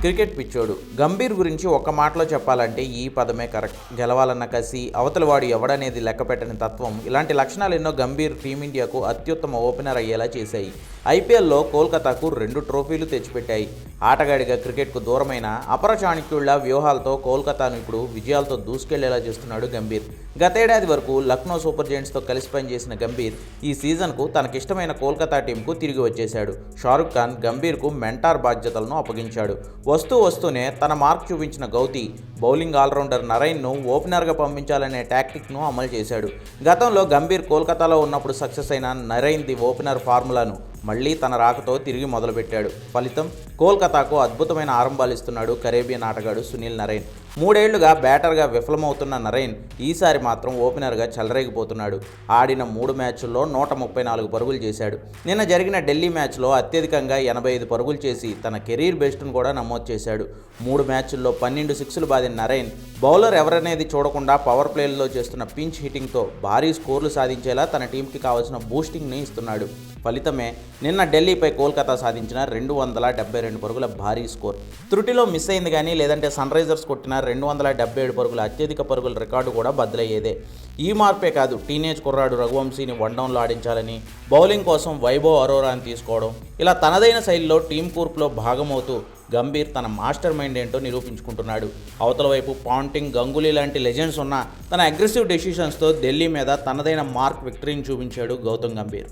Cricket పిచ్చోడు గంభీర్ గురించి ఒక్క మాటలో చెప్పాలంటే ఈ పదమే కరెక్ట్. గెలవాలన్న కసి, అవతలవాడు ఎవడనేది లెక్కపెట్టని తత్వం, ఇలాంటి లక్షణాలు ఎన్నో గంభీర్ టీమిండియాకు అత్యుత్తమ ఓపెనర్ అయ్యేలా చేశాయి. ఐపీఎల్లో కోల్కతాకు 2 ట్రోఫీలు తెచ్చిపెట్టాయి. ఆటగాడిగా క్రికెట్కు దూరమైన అపర చాణక్యుళ్ల వ్యూహాలతో కోల్కతాను ఇప్పుడు విజయాలతో దూసుకెళ్లేలా చేస్తున్నాడు గంభీర్. గతేడాది వరకు లక్నో సూపర్ జెయింట్స్తో కలిసి పనిచేసిన గంభీర్ ఈ సీజన్కు తనకిష్టమైన కోల్కతా టీంకు తిరిగి వచ్చేశాడు. షారుఖ్ ఖాన్ గంభీర్కు మెంటార్ బాధ్యతలను అప్పగించాడు. వస్తూనే తన మార్క్ చూపించిన గౌతీ బౌలింగ్ ఆల్రౌండర్ నరైన్ను ఓపెనర్గా పంపించాలనే టాక్టిక్ను అమలు చేశాడు. గతంలో గంభీర్ కోల్కతాలో ఉన్నప్పుడు సక్సెస్ అయిన నరైన్ది ఓపెనర్ ఫార్ములాను మళ్లీ తన రాకతో తిరిగి మొదలుపెట్టాడు. ఫలితం కోల్కతాకు అద్భుతమైన ఆరంభాలు ఇస్తున్నాడు కరేబియన్ ఆటగాడు సునీల్ నరైన్. 3 ఏళ్లుగా బ్యాటర్గా విఫలమవుతున్న నరైన్ ఈసారి మాత్రం ఓపెనర్గా చెలరేగిపోతున్నాడు. ఆడిన 3 మ్యాచ్ల్లో 134 పరుగులు చేశాడు. నిన్న జరిగిన ఢిల్లీ మ్యాచ్లో అత్యధికంగా 85 పరుగులు చేసి తన కెరీర్ బెస్ట్ను కూడా నమోదు చేశాడు. 3 మ్యాచ్ల్లో 12 సిక్స్లు బాదిన నరైన్ బౌలర్ ఎవరనేది చూడకుండా పవర్ ప్లేలలో చేస్తున్న పించ్ హిట్టింగ్తో భారీ స్కోర్లు సాధించేలా తన టీంకి కావాల్సిన బూస్టింగ్ని ఇస్తున్నాడు. ఫలితమే నిన్న ఢిల్లీపై కోల్కతా సాధించిన 272 పరుగుల భారీ స్కోర్. త్రుటిలో మిస్ అయింది కానీ లేదంటే సన్ రైజర్స్ కొట్టిన 277 పరుగుల అత్యధిక పరుగుల రికార్డు కూడా బద్దలయ్యేదే. ఈ మార్పే కాదు, టీనేజ్ కుర్రాడు రఘువంశీని వన్డౌన్లో ఆడించాలని, బౌలింగ్ కోసం వైభవ్ అరోరాని తీసుకోవడం, ఇలా తనదైన శైలిలో టీం కూర్పులో భాగమవుతూ గంభీర్ తన మాస్టర్ మైండ్ ఏంటో నిరూపించుకుంటున్నాడు. అవతల వైపు పాంటింగ్, గంగూలీ లాంటి లెజెండ్స్ ఉన్న తన అగ్రెసివ్ డెసిషన్స్తో ఢిల్లీ మీద తనదైన మార్క్ విక్టరీని చూపించాడు గౌతమ్ గంభీర్.